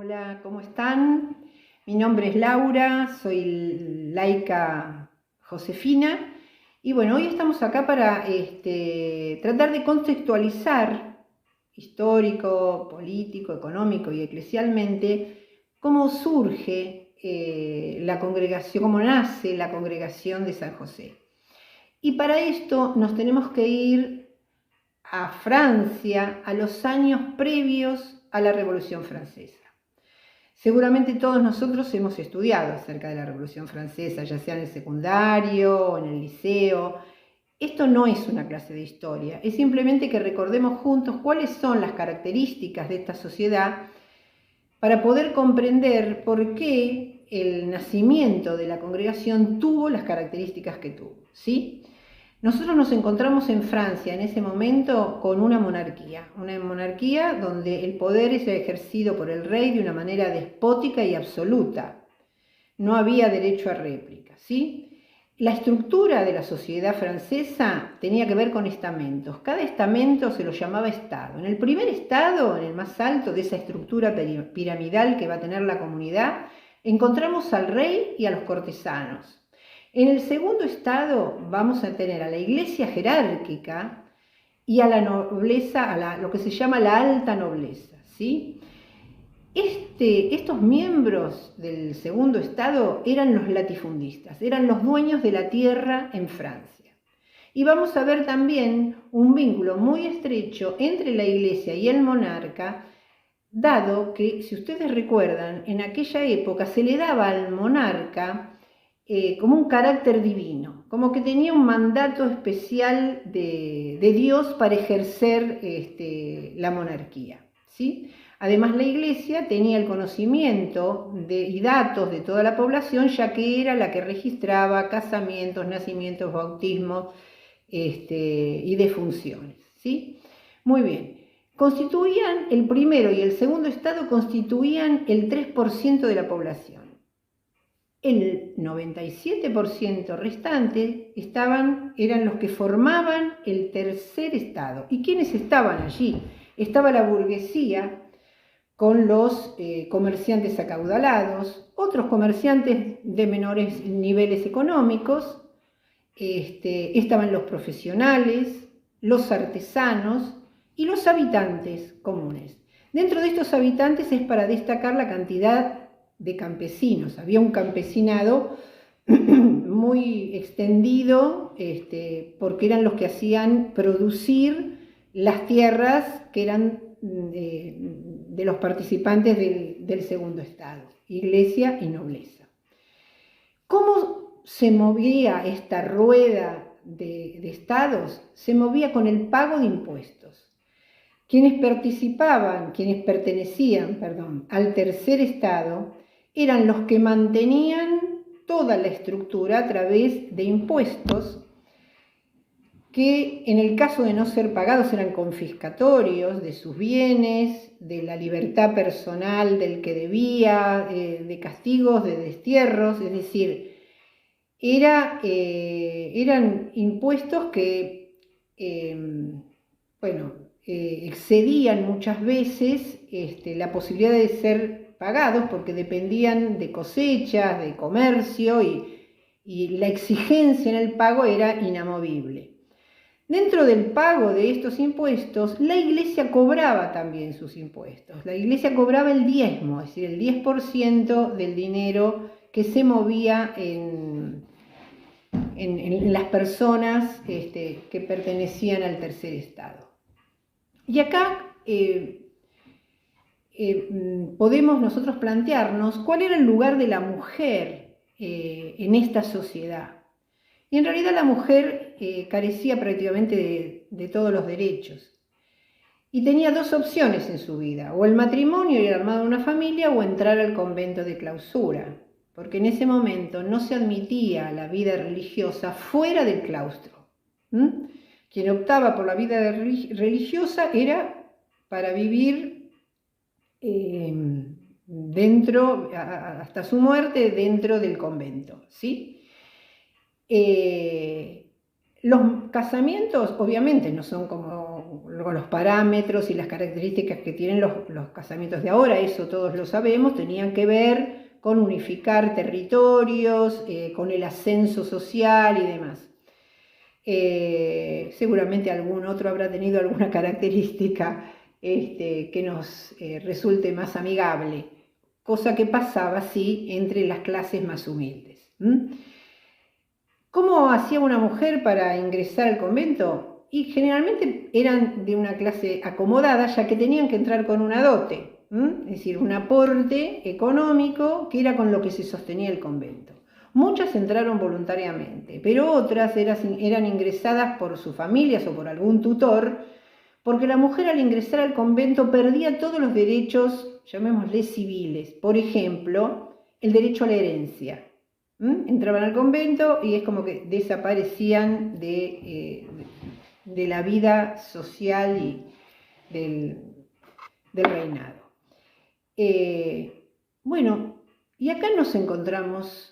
Hola, ¿cómo están? Mi nombre es Laura, soy laica josefina y bueno, hoy estamos acá para tratar de contextualizar histórico, político, económico y eclesialmente cómo surge la congregación, cómo nace la congregación de San José. Y para esto nos tenemos que ir a Francia, a los años previos a la Revolución Francesa. Seguramente todos nosotros hemos estudiado acerca de la Revolución Francesa, ya sea en el secundario o en el liceo. Esto no es una clase de historia, es simplemente que recordemos juntos cuáles son las características de esta sociedad para poder comprender por qué el nacimiento de la congregación tuvo las características que tuvo, ¿sí? Nosotros nos encontramos en Francia en ese momento con una monarquía donde el poder es ejercido por el rey de una manera despótica y absoluta. No había derecho a réplica, ¿sí? La estructura de la sociedad francesa tenía que ver con estamentos. Cada estamento se lo llamaba estado. En el primer estado, en el más alto de esa estructura piramidal que va a tener la comunidad, encontramos al rey y a los cortesanos. En el segundo estado vamos a tener a la iglesia jerárquica y a la nobleza, lo que se llama la alta nobleza, ¿sí? Estos miembros del segundo estado eran los latifundistas, eran los dueños de la tierra en Francia. Y vamos a ver también un vínculo muy estrecho entre la iglesia y el monarca, dado que, si ustedes recuerdan, en aquella época se le daba al monarca como un carácter divino, como que tenía un mandato especial de Dios para ejercer la monarquía, ¿sí? Además, la iglesia tenía el conocimiento y datos de toda la población, ya que era la que registraba casamientos, nacimientos, bautismos y defunciones, ¿sí? Muy bien. Constituían el primero y el segundo estado constituían el 3% de la población. El 97% restante eran los que formaban el tercer estado. ¿Y quiénes estaban allí? Estaba la burguesía con los comerciantes acaudalados, otros comerciantes de menores niveles económicos, estaban los profesionales, los artesanos y los habitantes comunes. Dentro de estos habitantes es para destacar la cantidad de campesinos. Había un campesinado muy extendido, porque eran los que hacían producir las tierras que eran de los participantes del segundo estado, iglesia y nobleza. ¿Cómo se movía esta rueda de estados? Se movía con el pago de impuestos. Quienes pertenecían al tercer estado eran los que mantenían toda la estructura a través de impuestos que, en el caso de no ser pagados, eran confiscatorios de sus bienes, de la libertad personal del que debía, de castigos, de destierros, es decir, eran impuestos que, excedían muchas veces la posibilidad de ser pagados porque dependían de cosechas, de comercio y la exigencia en el pago era inamovible. Dentro del pago de estos impuestos, la iglesia cobraba también sus impuestos. La iglesia cobraba el diezmo, es decir, el 10% del dinero que se movía en las personas que pertenecían al tercer estado. Y acá podemos nosotros plantearnos cuál era el lugar de la mujer en esta sociedad. Y en realidad la mujer carecía prácticamente de todos los derechos. Y tenía dos opciones en su vida: o el matrimonio y el armado de una familia, o entrar al convento de clausura, porque en ese momento no se admitía la vida religiosa fuera del claustro. Quien optaba por la vida religiosa era para vivir dentro, hasta su muerte, dentro del convento, ¿sí? Los casamientos obviamente no son como con los parámetros y las características que tienen los casamientos de ahora, eso todos lo sabemos, tenían que ver con unificar territorios, con el ascenso social y demás. Seguramente algún otro habrá tenido alguna característica que nos resulte más amigable, cosa que pasaba, sí, entre las clases más humildes. ¿Cómo hacía una mujer para ingresar al convento? Y generalmente eran de una clase acomodada, ya que tenían que entrar con una dote, es decir, un aporte económico que era con lo que se sostenía el convento. Muchas entraron voluntariamente, pero otras eran ingresadas por sus familias o por algún tutor, porque la mujer al ingresar al convento perdía todos los derechos, llamémosle civiles. Por ejemplo, el derecho a la herencia. Entraban al convento y es como que desaparecían de la vida social y del reinado. Bueno, y acá nos encontramos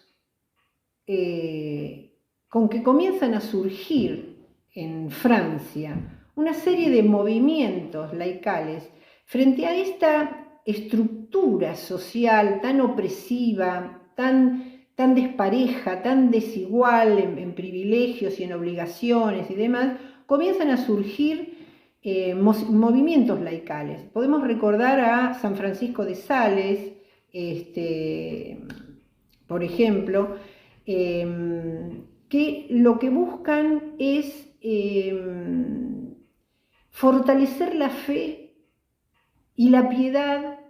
con que comienzan a surgir en Francia una serie de movimientos laicales frente a esta estructura social tan opresiva, tan despareja, tan desigual en privilegios y en obligaciones y demás. Comienzan a surgir movimientos laicales. Podemos recordar a San Francisco de Sales, por ejemplo, que lo que buscan es fortalecer la fe y la piedad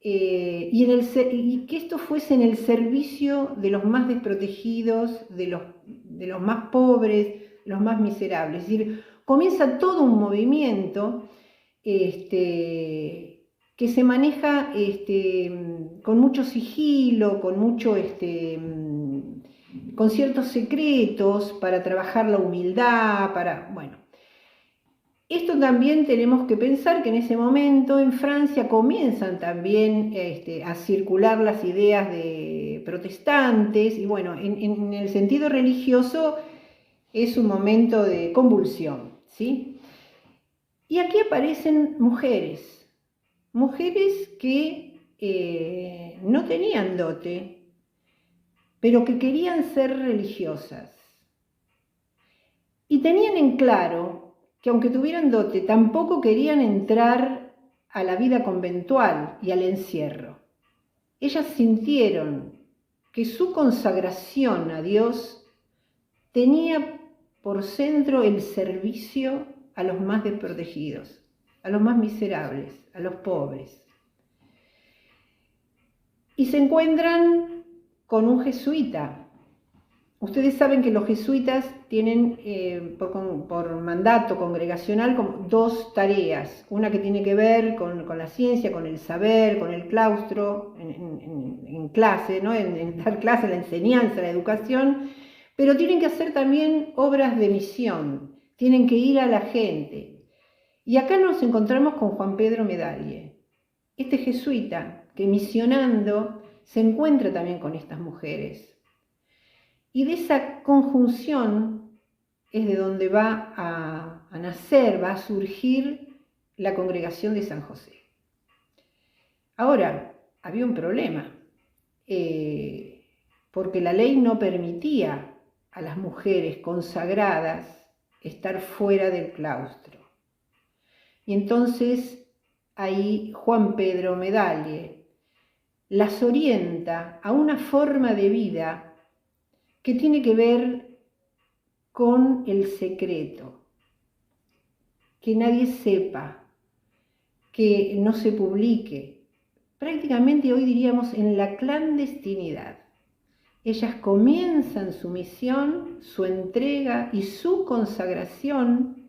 y que esto fuese en el servicio de los más desprotegidos, de los más pobres, los más miserables. Es decir, comienza todo un movimiento que se maneja con mucho sigilo, con ciertos secretos para trabajar la humildad, bueno. Esto también tenemos que pensar que en ese momento en Francia comienzan también a circular las ideas de protestantes y bueno, en el sentido religioso es un momento de convulsión, ¿sí? Y aquí aparecen mujeres que no tenían dote, pero que querían ser religiosas. Y tenían en claro que aunque tuvieran dote, tampoco querían entrar a la vida conventual y al encierro. Ellas sintieron que su consagración a Dios tenía por centro el servicio a los más desprotegidos, a los más miserables, a los pobres. Y se encuentran con un jesuita. Ustedes saben que los jesuitas tienen por mandato congregacional como dos tareas, una que tiene que ver con la ciencia, con el saber, con el claustro, en clase, ¿no? en dar clase, la enseñanza, la educación, pero tienen que hacer también obras de misión, tienen que ir a la gente. Y acá nos encontramos con Juan Pedro Medalle, este jesuita que misionando se encuentra también con estas mujeres. Y de esa conjunción es de donde va a nacer, va a surgir la congregación de San José. Ahora, había un problema, porque la ley no permitía a las mujeres consagradas estar fuera del claustro. Y entonces ahí Juan Pedro Medalle las orienta a una forma de vida que tiene que ver con el secreto, que nadie sepa, que no se publique, prácticamente hoy diríamos en la clandestinidad. Ellas comienzan su misión, su entrega y su consagración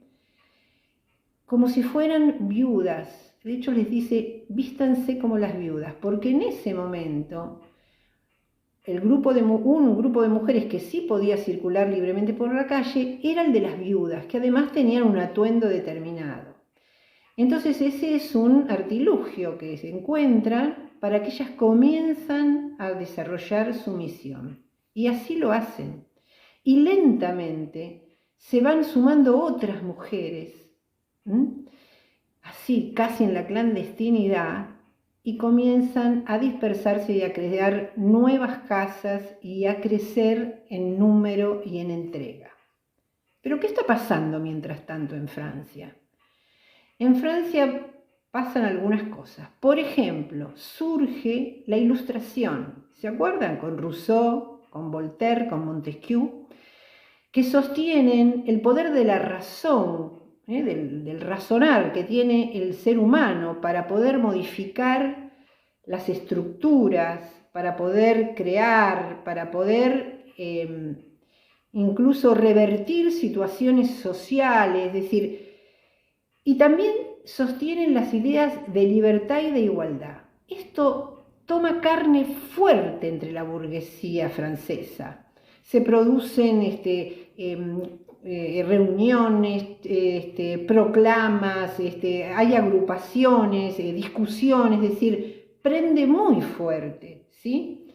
como si fueran viudas. De hecho les dice, vístanse como las viudas, porque en ese momento un grupo de mujeres que sí podía circular libremente por la calle era el de las viudas, que además tenían un atuendo determinado. Entonces ese es un artilugio que se encuentra para que ellas comienzan a desarrollar su misión. Y así lo hacen. Y lentamente se van sumando otras mujeres así casi en la clandestinidad, y comienzan a dispersarse y a crear nuevas casas y a crecer en número y en entrega. Pero ¿qué está pasando mientras tanto en Francia? En Francia pasan algunas cosas. Por ejemplo, surge la Ilustración. ¿Se acuerdan? Con Rousseau, con Voltaire, con Montesquieu, que sostienen el poder de la razón, del razonar que tiene el ser humano para poder modificar las estructuras, para poder crear, para poder incluso revertir situaciones sociales, es decir, y también sostienen las ideas de libertad y de igualdad. Esto toma carne fuerte entre la burguesía francesa. Se producen reuniones, proclamas, hay agrupaciones, discusiones, es decir, prende muy fuerte, ¿sí?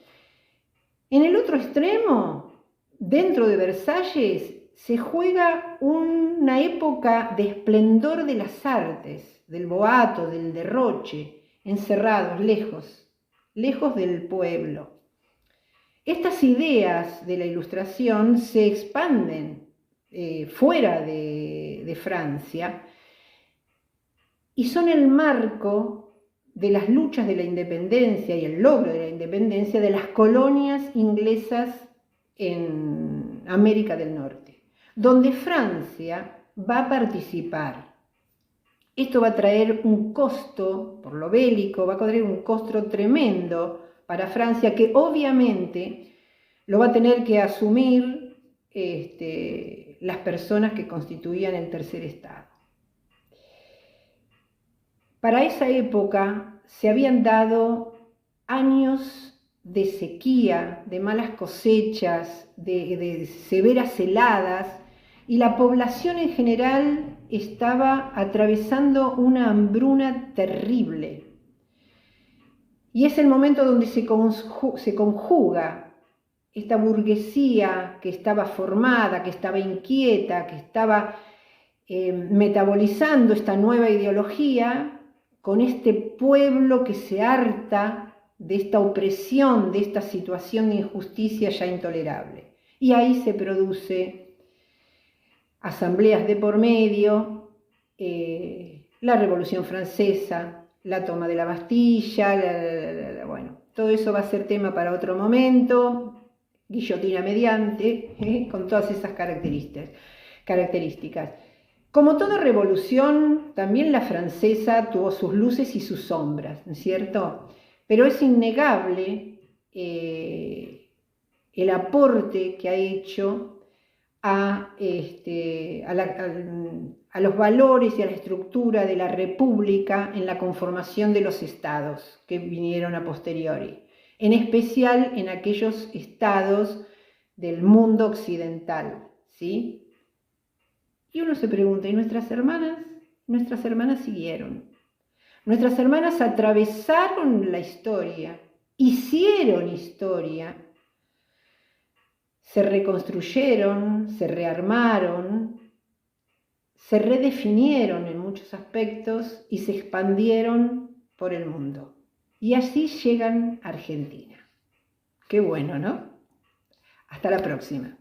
En el otro extremo, dentro de Versalles, se juega una época de esplendor de las artes, del boato, del derroche, encerrados, lejos del pueblo. Estas ideas de la Ilustración se expanden fuera de Francia y son el marco de las luchas de la independencia y el logro de la independencia de las colonias inglesas en América del Norte, donde Francia va a participar. Esto va a traer un costo, por lo bélico, va a traer un costo tremendo para Francia, que obviamente lo va a tener que asumir las personas que constituían el tercer Estado. Para esa época se habían dado años de sequía, de malas cosechas, de severas heladas, y la población en general estaba atravesando una hambruna terrible. Y es el momento donde se conjuga esta burguesía que estaba formada, que estaba inquieta, que estaba metabolizando esta nueva ideología, con este pueblo que se harta de esta opresión, de esta situación de injusticia ya intolerable. Y ahí se produce asambleas de por medio, la Revolución Francesa, la toma de la Bastilla, bueno, todo eso va a ser tema para otro momento, guillotina mediante, con todas esas características. Como toda revolución, también la francesa tuvo sus luces y sus sombras, ¿no es cierto? Pero es innegable el aporte que ha hecho a los valores y a la estructura de la república en la conformación de los estados que vinieron a posteriori, en especial en aquellos estados del mundo occidental, ¿sí? Y uno se pregunta, ¿y nuestras hermanas? Nuestras hermanas siguieron. Nuestras hermanas atravesaron la historia, hicieron historia, se reconstruyeron, se rearmaron, se redefinieron en muchos aspectos y se expandieron por el mundo. Y así llegan a Argentina. Qué bueno, ¿no? Hasta la próxima.